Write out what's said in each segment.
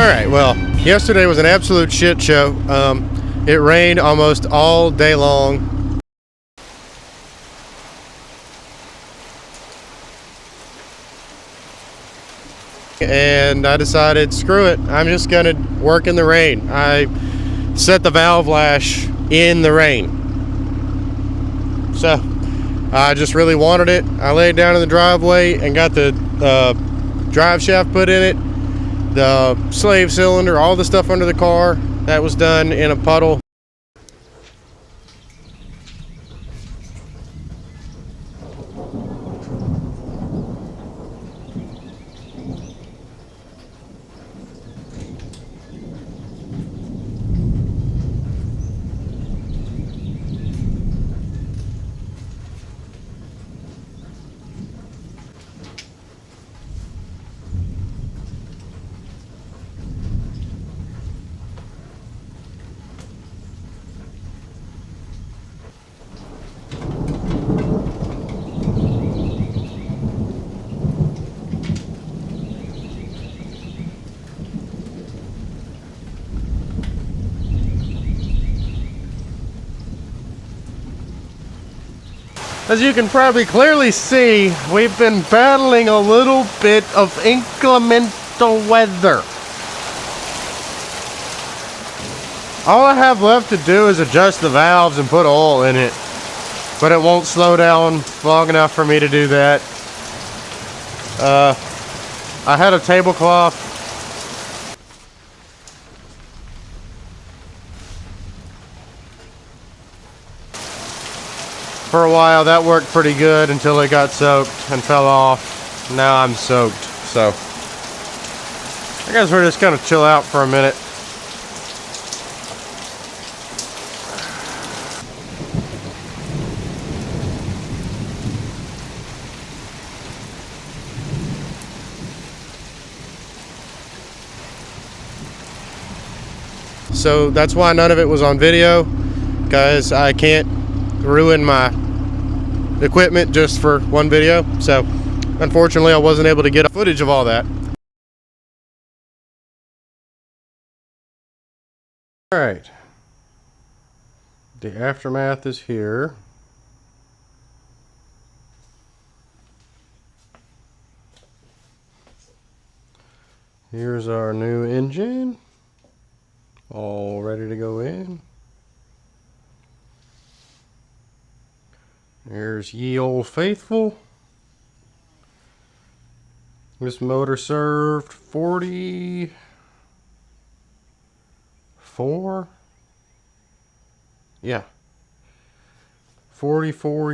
Alright, well, yesterday was an absolute shit show. It rained almost all day long. And I decided, screw it, I'm just gonna work in the rain. I set the valve lash in the rain. So, I just really wanted it. I laid down in the driveway and got the drive shaft put in it. The slave cylinder, all the stuff under the car, that was done in a puddle. As you can probably clearly see, we've been battling a little bit of inclement weather. All I have left to do is adjust the valves and put oil in it, but it won't slow down long enough for me to do that. I had a tablecloth. For a while that worked pretty good until it got soaked and fell off. Now I'm soaked, so I guess we're just gonna chill out for a minute. So that's why none of it was on video, guys. I can't ruin my equipment just for one video, so unfortunately I wasn't able to get footage of all that. Alright, the aftermath is here. Here's our new engine, all ready to go in. There's ye old faithful. This motor served 44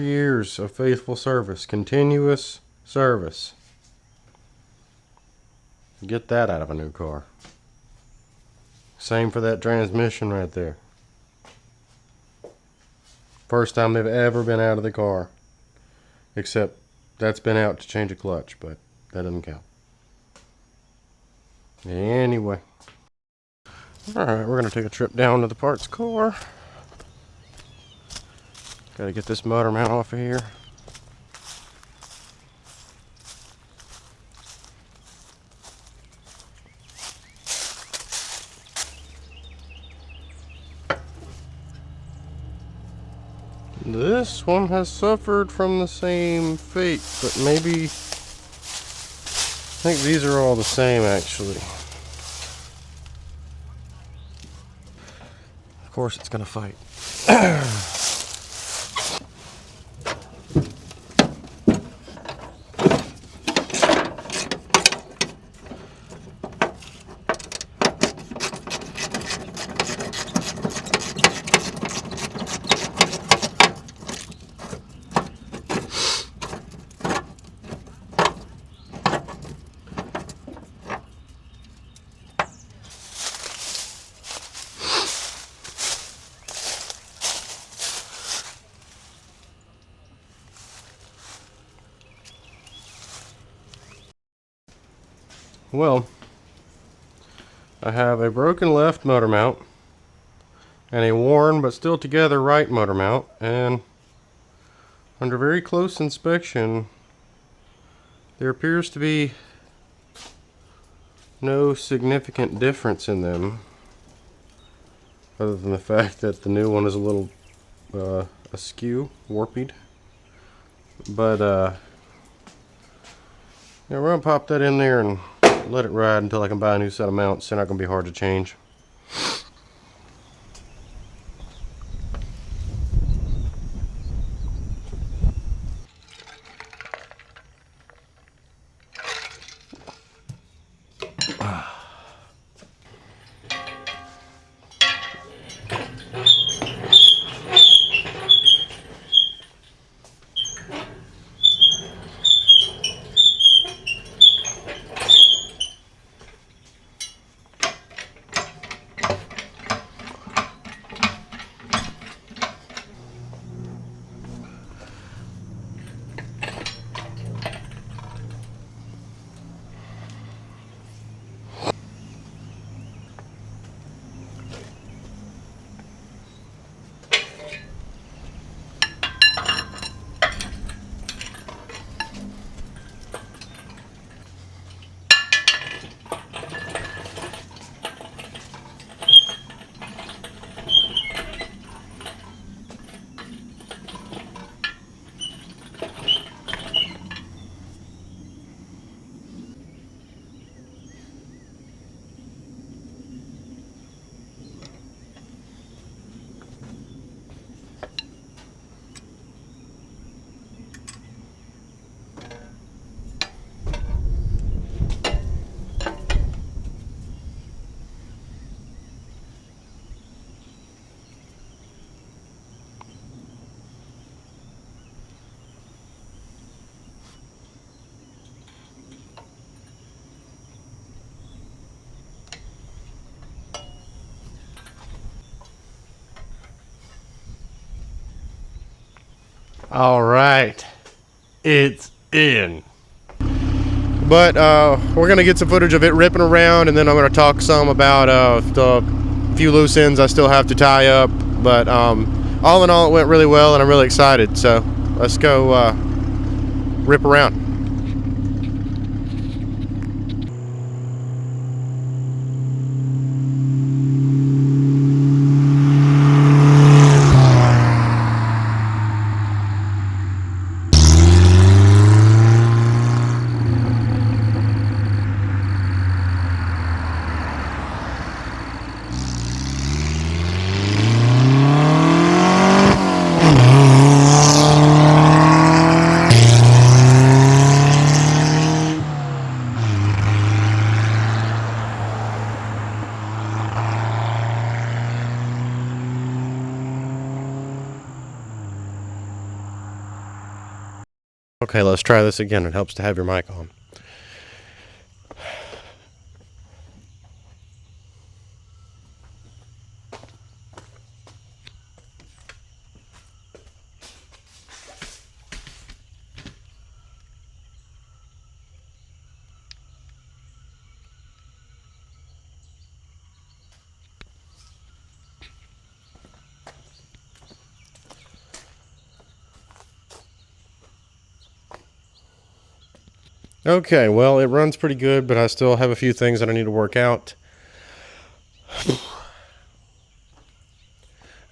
years of faithful service, continuous service. Get that out of a new car. Same for that transmission right there. First time they've ever been out of the car. Except that's been out to change a clutch, but that doesn't count. Anyway. Alright, we're going to take a trip down to the parts car. Gotta get this motor mount off of here. This one has suffered from the same fate, but maybe I think these are all the same actually. Of course it's gonna fight. Well, I have a broken left motor mount and a worn but still together right motor mount, and under very close inspection there appears to be no significant difference in them, other than the fact that the new one is a little askew, warped. But yeah, we're gonna pop that in there and let it ride until I can buy a new set of mounts. They're not gonna be hard to change. All right, it's in. But we're gonna get some footage of it ripping around, and then I'm gonna talk some about the few loose ends I still have to tie up. But all in all, it went really well, and I'm really excited. So let's go rip around. Okay, let's try this again. It helps to have your mic on. Okay, well, it runs pretty good, but I still have a few things that I need to work out.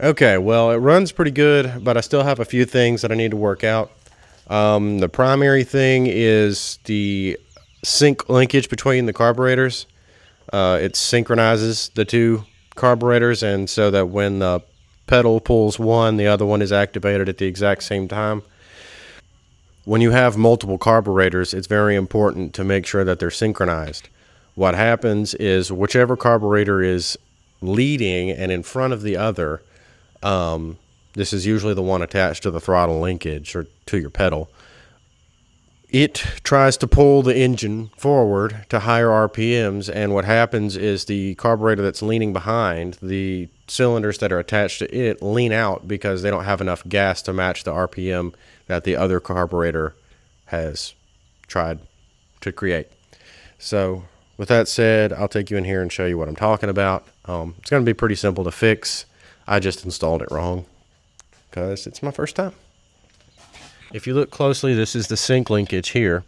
Okay, well, it runs pretty good, but I still have a few things that I need to work out. The primary thing is the sync linkage between the carburetors. It synchronizes the two carburetors, and so that when the pedal pulls one, the other one is activated at the exact same time. When you have multiple carburetors, it's very important to make sure that they're synchronized. What happens is whichever carburetor is leading and in front of the other, this is usually the one attached to the throttle linkage or to your pedal, it tries to pull the engine forward to higher RPMs, and what happens is the carburetor that's leaning behind, the cylinders that are attached to it lean out because they don't have enough gas to match the RPM that the other carburetor has tried to create. So with that said, I'll take you in here and show you what I'm talking about. It's going to be pretty simple to fix. I just installed it wrong because it's my first time. If you look closely, this is the sync linkage here.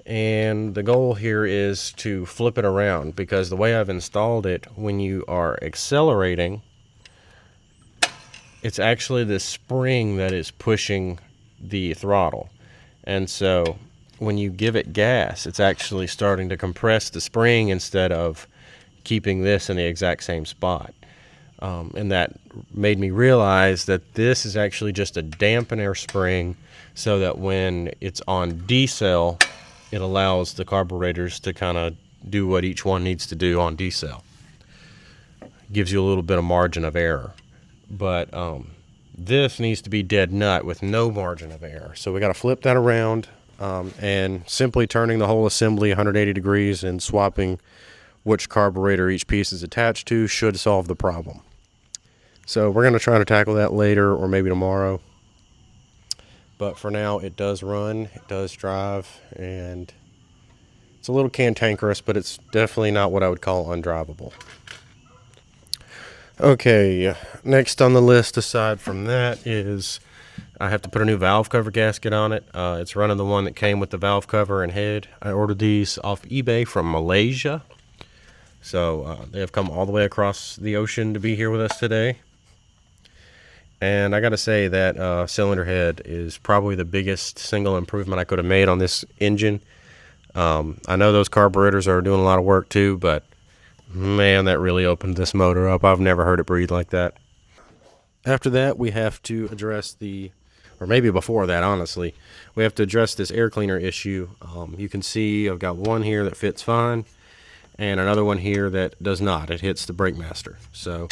And the goal here is to flip it around, because the way I've installed it, when you are accelerating, it's actually the spring that is pushing the throttle. And so when you give it gas, it's actually starting to compress the spring instead of keeping this in the exact same spot. And that made me realize that this is actually just a dampener spring, so that when it's on decel, it allows the carburetors to kind of do what each one needs to do on decel. Gives you a little bit of margin of error. But this needs to be dead nut with no margin of error. So we got to flip that around, and simply turning the whole assembly 180 degrees and swapping which carburetor each piece is attached to should solve the problem. So we're going to try to tackle that later, or maybe tomorrow. But for now, it does run, it does drive, and it's a little cantankerous, but it's definitely not what I would call undrivable. Okay, next on the list aside from that is I have to put a new valve cover gasket on it. It's running the one that came with the valve cover and head. I ordered these off eBay from Malaysia. So they have come all the way across the ocean to be here with us today. And I got to say that cylinder head is probably the biggest single improvement I could have made on this engine. I know those carburetors are doing a lot of work too, but man, that really opened this motor up. I've never heard it breathe like that. After that, we have to address or maybe before that, honestly, we have to address this air cleaner issue. You can see I've got one here that fits fine, and another one here that does not. It hits the brake master. So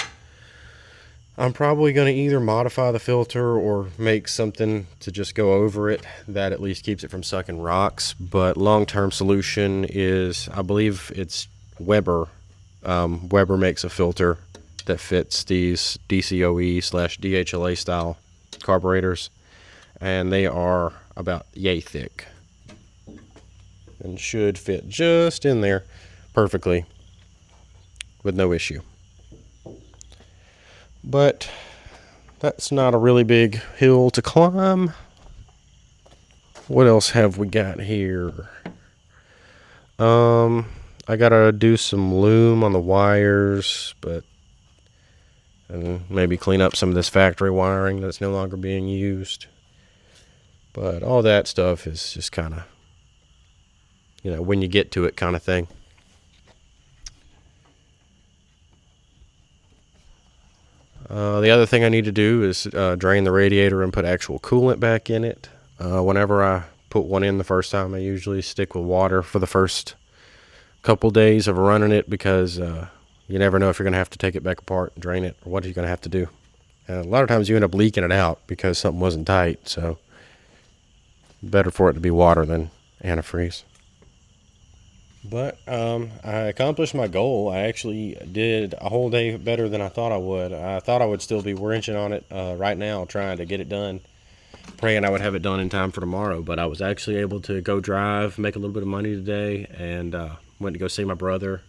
I'm probably going to either modify the filter or make something to just go over it that at least keeps it from sucking rocks. But long-term solution is, I believe it's Weber. Weber makes a filter that fits these DCOE/DHLA style carburetors, and they are about yay thick and should fit just in there perfectly with no issue. But that's not a really big hill to climb. What else have we got here? I gotta do some loom on the wires, and maybe clean up some of this factory wiring that's no longer being used. But all that stuff is just kind of, when you get to it kind of thing. The other thing I need to do is drain the radiator and put actual coolant back in it. Whenever I put one in the first time, I usually stick with water for the first couple days of running it, because you never know if you're going to have to take it back apart and drain it, or what you're going to have to do. And a lot of times you end up leaking it out because something wasn't tight, so better for it to be water than antifreeze. But I accomplished my goal. I actually did a whole day better than I thought I would. I thought I would still be wrenching on it right now, trying to get it done, praying I would have it done in time for tomorrow. But I was actually able to go drive, make a little bit of money today, and went to go see my brother.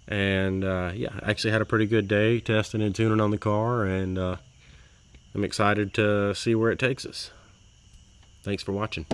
And yeah, I actually had a pretty good day testing and tuning on the car, and I'm excited to see where it takes us. Thanks for watching.